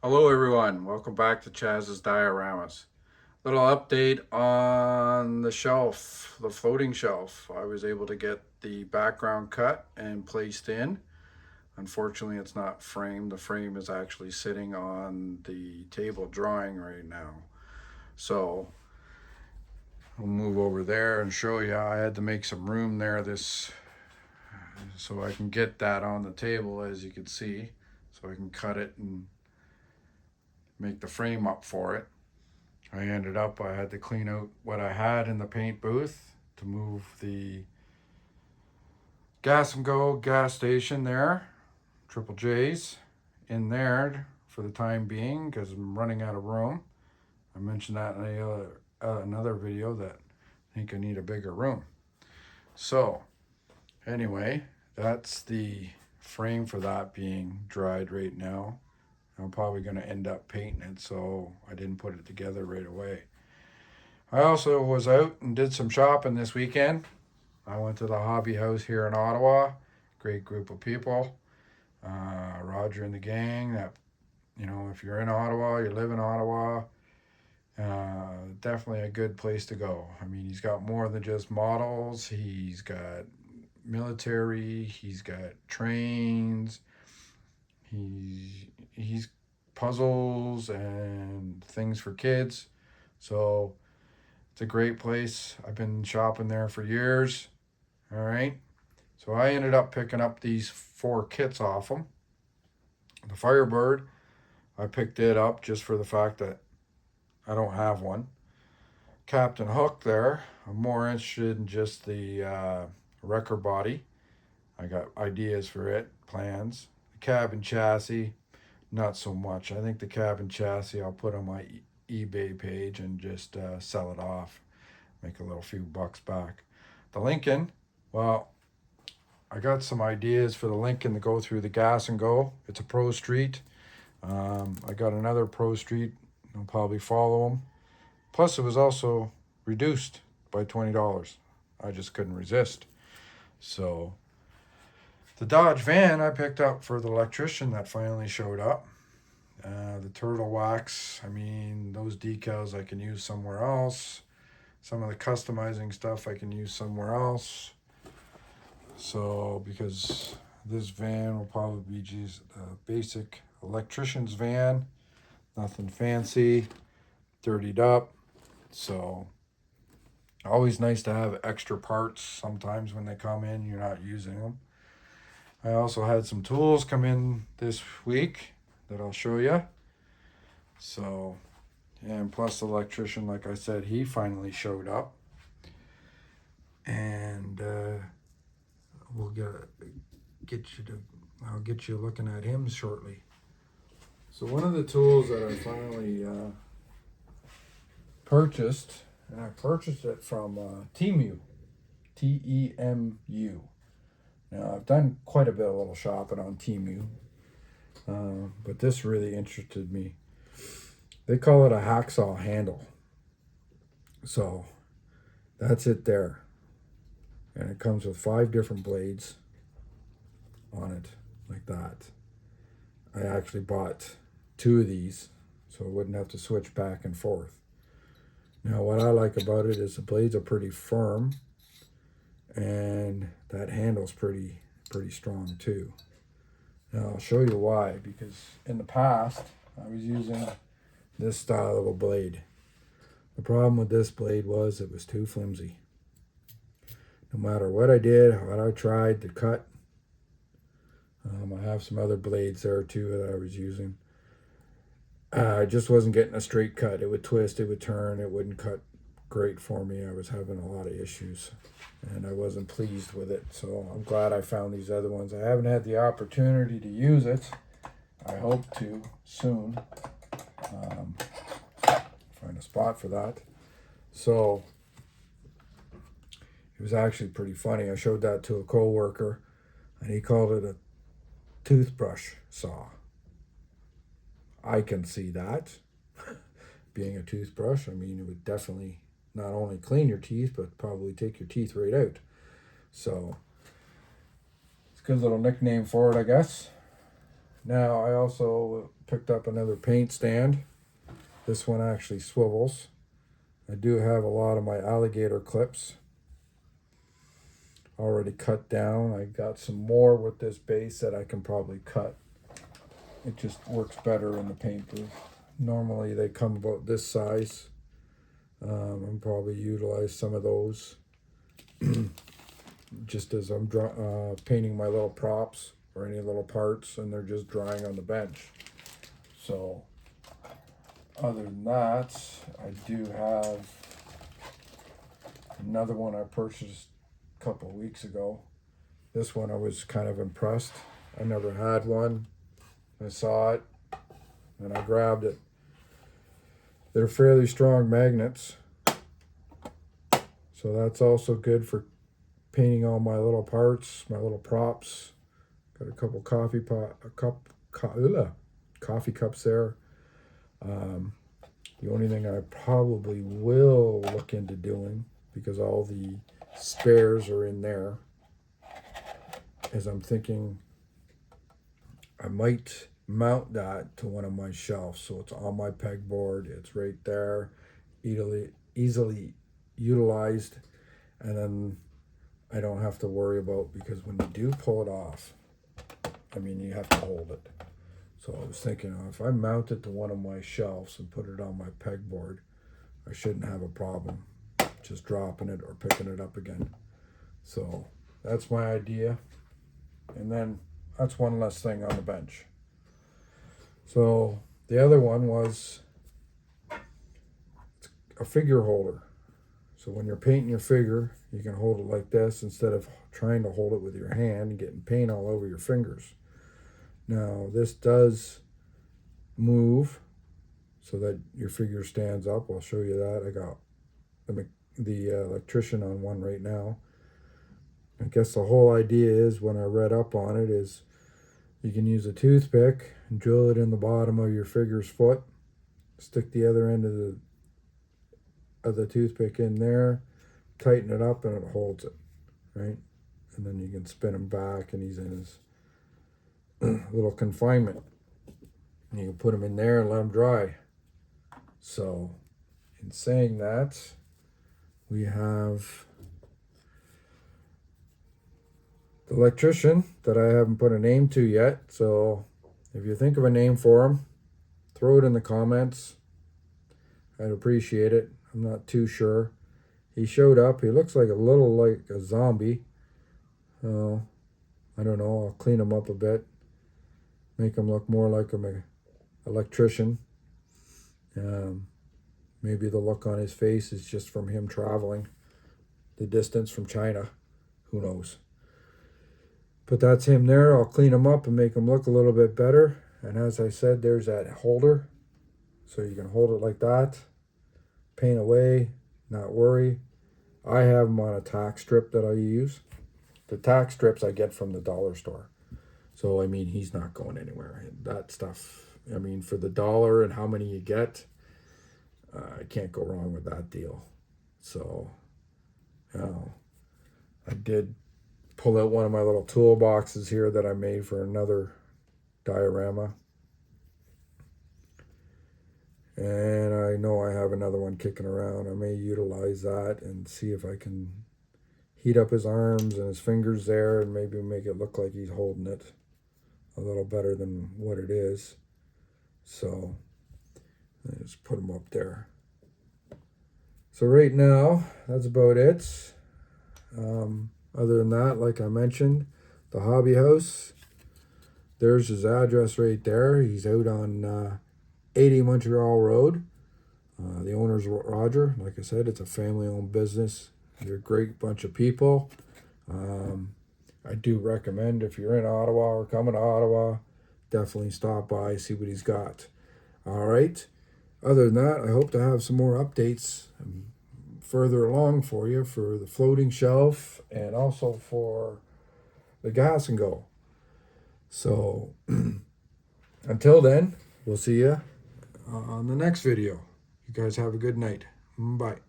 Hello, everyone. Welcome back to Chaz's Dioramas. Little update on the shelf, the floating shelf. I was able to get the background cut and placed in. Unfortunately, it's not framed. The frame is actually sitting on the table drawing right now. So I'll move over there and show you. I had to make some room there so I can get that on the table, as you can see, so I can cut it and make the frame up for it. I had to clean out what I had in the paint booth to move the gas and go gas station there, Triple J's, in there for the time being because I'm running out of room. I mentioned that in another video that I think I need a bigger room. So, anyway, that's the frame for that being dried right now. I'm probably going to end up painting it, so I didn't put it together right away. I also was out and did some shopping this weekend. I went to the hobby house here in Ottawa. Great group of people. Roger and the gang. That if you're in Ottawa, you live in Ottawa. Definitely a good place to go. I mean, he's got more than just models. He's got military. He's got trains. He's puzzles and things for kids. So it's a great place. I've been shopping there for years. All right. So I ended up picking up these four kits off them. The Firebird, I picked it up just for the fact that I don't have one. Captain Hook there, I'm more interested in just the wrecker body. I got ideas for it, plans. The cabin chassis, not so much. I think the cabin chassis I'll put on my eBay page and just sell it off, make a little few bucks back. The Lincoln, well, I got some ideas for the Lincoln to go through the gas and go. It's a Pro Street. I got another Pro Street. I'll probably follow them. Plus, it was also reduced by $20. I just couldn't resist. So, the Dodge van I picked up for the electrician that finally showed up. The turtle wax, I mean, those decals I can use somewhere else. Some of the customizing stuff I can use somewhere else. So, because this van will probably be just a basic electrician's van, nothing fancy, dirtied up. So, always nice to have extra parts sometimes when they come in, you're not using them. I also had some tools come in this week that I'll show you. So, and plus the electrician, like I said, he finally showed up. And we'll I'll get you looking at him shortly. So one of the tools that I finally purchased, and I purchased it from Temu, Temu. Now I've done quite a bit of little shopping on Temu, but this really interested me. They call it a hacksaw handle. So that's it there, and it comes with 5 different blades on it, like that. I actually bought 2 of these so I wouldn't have to switch back and forth. Now, what I like about it is the blades are pretty firm, and that handle's pretty strong too. Now, I'll show you why, because in the past I was using this style of a blade. The problem with this blade was it was too flimsy. No matter what I did, what I tried to cut, I have some other blades there too that I was using. I just wasn't getting a straight cut. It would twist, it would turn, it wouldn't cut great for me. I was having a lot of issues and I wasn't pleased with it. So I'm glad I found these other ones. I haven't had the opportunity to use it. I hope to soon. Find a spot for that. So it was actually pretty funny. I showed that to a coworker and he called it a toothbrush saw. I can see that being a toothbrush. I mean, it would definitely not only clean your teeth, but probably take your teeth right out. So it's a good little nickname for it, I guess. Now, I also picked up another paint stand. This one actually swivels. I do have a lot of my alligator clips already cut down. I got some more with this base that I can probably cut. It just works better in the paint booth. Normally they come about this size. I'm probably utilize some of those just as I'm painting my little props or any little parts, and they're just drying on the bench. So other than that, I do have another one I purchased a couple of weeks ago. This one I was kind of impressed. I never had one. I saw it and I grabbed it. They're fairly strong magnets, so that's also good for painting all my little parts, my little props. Got a couple coffee cups there. The only thing I probably will look into doing, because all the spares are in there, is I'm thinking I might mount that to one of my shelves, so it's on my pegboard. It's right there, easily utilized, and then I don't have to worry about, because when you do pull it off, I mean, you have to hold it. So I was thinking, if I mount it to one of my shelves and put it on my pegboard, I shouldn't have a problem just dropping it or picking it up again. So that's my idea. And then that's one less thing on the bench. So the other one was a figure holder. So when you're painting your figure, you can hold it like this instead of trying to hold it with your hand and getting paint all over your fingers. Now this does move so that your figure stands up. I'll show you that. I got the electrician on one right now. I guess the whole idea is, when I read up on it, is you can use a toothpick and drill it in the bottom of your figure's foot, stick the other end of the toothpick in there, tighten it up, and it holds it, right? And then you can spin him back, and he's in his little confinement. And you can put him in there and let him dry. So in saying that, we have the electrician that I haven't put a name to yet. So if you think of a name for him, throw it in the comments. I'd appreciate it. I'm not too sure. He showed up. He looks like a little like a zombie. I don't know. I'll clean him up a bit. Make him look more like an electrician. Maybe the look on his face is just from him traveling the distance from China. Who knows? But that's him there. I'll clean him up and make him look a little bit better. And as I said, there's that holder. So you can hold it like that. Paint away, not worry. I have them on a tack strip that I use. The tack strips I get from the dollar store. So, I mean, he's not going anywhere. That stuff, I mean, for the dollar and how many you get, I can't go wrong with that deal. So, I did pull out one of my little toolboxes here that I made for another diorama. And I know I have another one kicking around. I may utilize that and see if I can heat up his arms and his fingers there and maybe make it look like he's holding it a little better than what it is. So I just put him up there. So right now, that's about it. Other than that, like I mentioned, the hobby house, there's his address right there. He's out on 80 Montreal Road. The owner's Roger. Like I said, it's a family-owned business. They're a great bunch of people. I do recommend, if you're in Ottawa or coming to Ottawa, definitely stop by, see what he's got. All right. Other than that, I hope to have some more updates further along for you for the floating shelf and also for the gas and go. So until then, we'll see you on the next video. You guys have a good night. Bye.